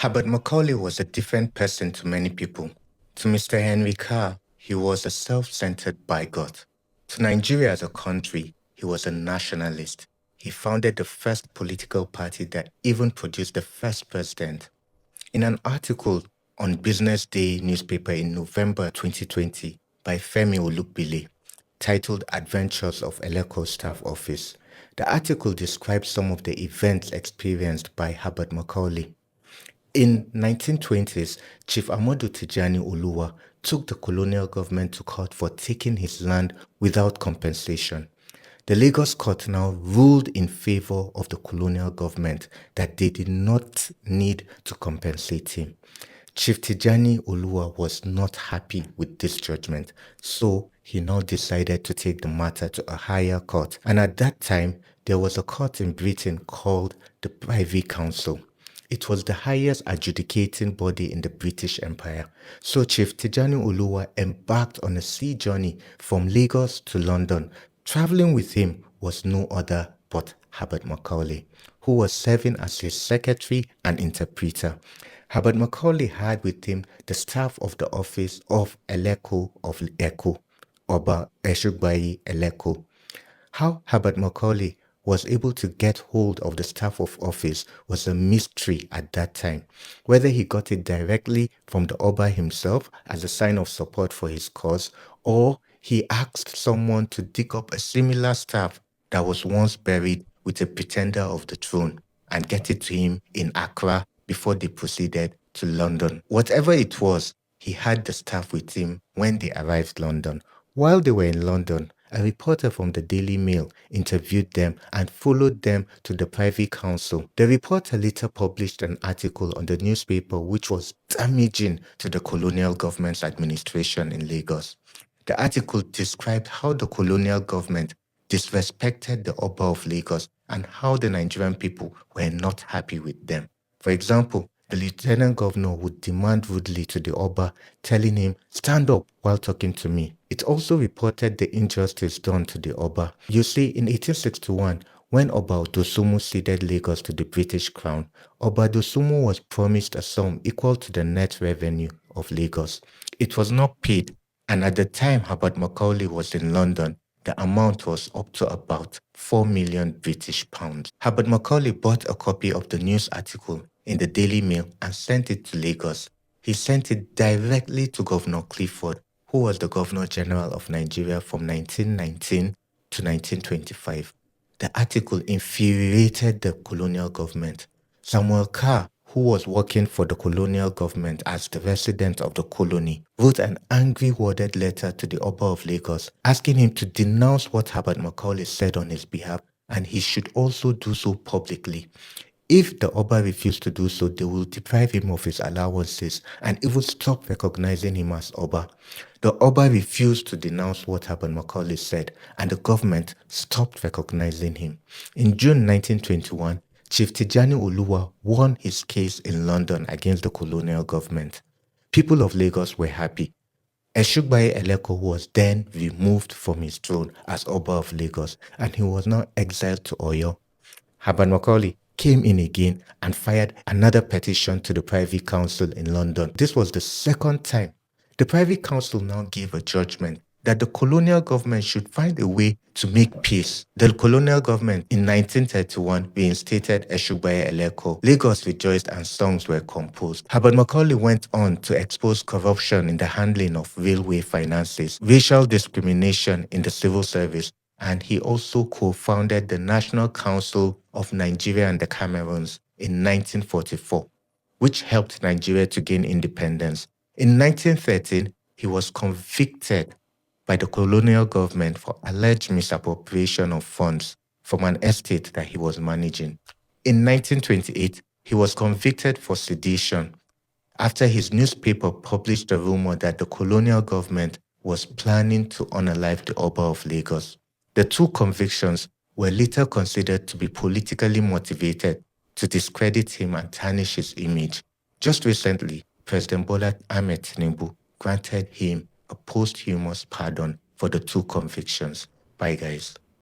Herbert Macaulay was a different person to many people. To Mr. Henry Carr, he was a self-centered bigot. To Nigeria as a country, he was a nationalist. He founded the first political party that even produced the first president. In an article on Business Day newspaper in November 2020 by Femi Olukbile, titled Adventures of Eleko Staff Office, the article describes some of the events experienced by Herbert Macaulay. In 1920s, Chief Amadu Tijani Oluwa took the colonial government to court for taking his land without compensation. The Lagos court now ruled in favor of the colonial government that they did not need to compensate him. Chief Tijani Oluwa was not happy with this judgment, so he now decided to take the matter to a higher court. And at that time, there was a court in Britain called the Privy Council. It was the highest adjudicating body in the British Empire. So Chief Tijani Oluwa embarked on a sea journey from Lagos to London. Traveling with him was no other but Herbert Macaulay, who was serving as his secretary and interpreter. Herbert Macaulay had with him the staff of the office of Eleko of Eko, Oba Eshugbayi Eleko. How Herbert Macaulay was able to get hold of the staff of office was a mystery at that time. Whether he got it directly from the Oba himself as a sign of support for his cause, or he asked someone to dig up a similar staff that was once buried with a pretender of the throne and get it to him in Accra before they proceeded to London. Whatever it was, he had the staff with him when they arrived London. While they were in London, a reporter from the Daily Mail interviewed them and followed them to the Privy Council. The reporter later published an article on the newspaper which was damaging to the colonial government's administration in Lagos. The article described how the colonial government disrespected the Oba of Lagos and how the Nigerian people were not happy with them. For example, the lieutenant governor would demand rudely to the Oba, telling him, "Stand up," while talking to me. It also reported the injustice done to the Oba. You see, in 1861, when Oba Dosumu ceded Lagos to the British Crown, Oba Dosumu was promised a sum equal to the net revenue of Lagos. It was not paid, and at the time Herbert Macaulay was in London, the amount was up to about 4 million British pounds. Herbert Macaulay bought a copy of the news article in the Daily Mail and sent it to Lagos. He sent it directly to Governor Clifford, who was the Governor General of Nigeria from 1919 to 1925. The article infuriated the colonial government. Samuel Carr, who was working for the colonial government as the resident of the colony, wrote an angry worded letter to the Oba of Lagos, asking him to denounce what Herbert Macaulay said on his behalf, and he should also do so publicly. If the Oba refused to do so, they will deprive him of his allowances and even stop recognizing him as Oba. The Oba refused to denounce what Herbert Macaulay said, and the government stopped recognizing him. In June 1921, Chief Tijani Oluwa won his case in London against the colonial government. People of Lagos were happy. Eshugbayi Eleko was then removed from his throne as Oba of Lagos, and he was now exiled to Oyo. Herbert Macaulay came in again and fired another petition to the Privy Council in London. This was the second time. The Privy Council now gave a judgment that the colonial government should find a way to make peace. The colonial government in 1931 reinstated Eshugbayi Eleko. Lagos rejoiced and songs were composed. Herbert Macaulay went on to expose corruption in the handling of railway finances, racial discrimination in the civil service, and he also co-founded the National Council of Nigeria and the Cameroons in 1944, which helped Nigeria to gain independence. In 1913, he was convicted by the colonial government for alleged misappropriation of funds from an estate that he was managing. In 1928, he was convicted for sedition after his newspaper published a rumor that the colonial government was planning to unalive the Oba of Lagos. The two convictions were later considered to be politically motivated to discredit him and tarnish his image. Just recently, President Bola Ahmed Tinubu granted him a posthumous pardon for the two convictions. Bye, guys.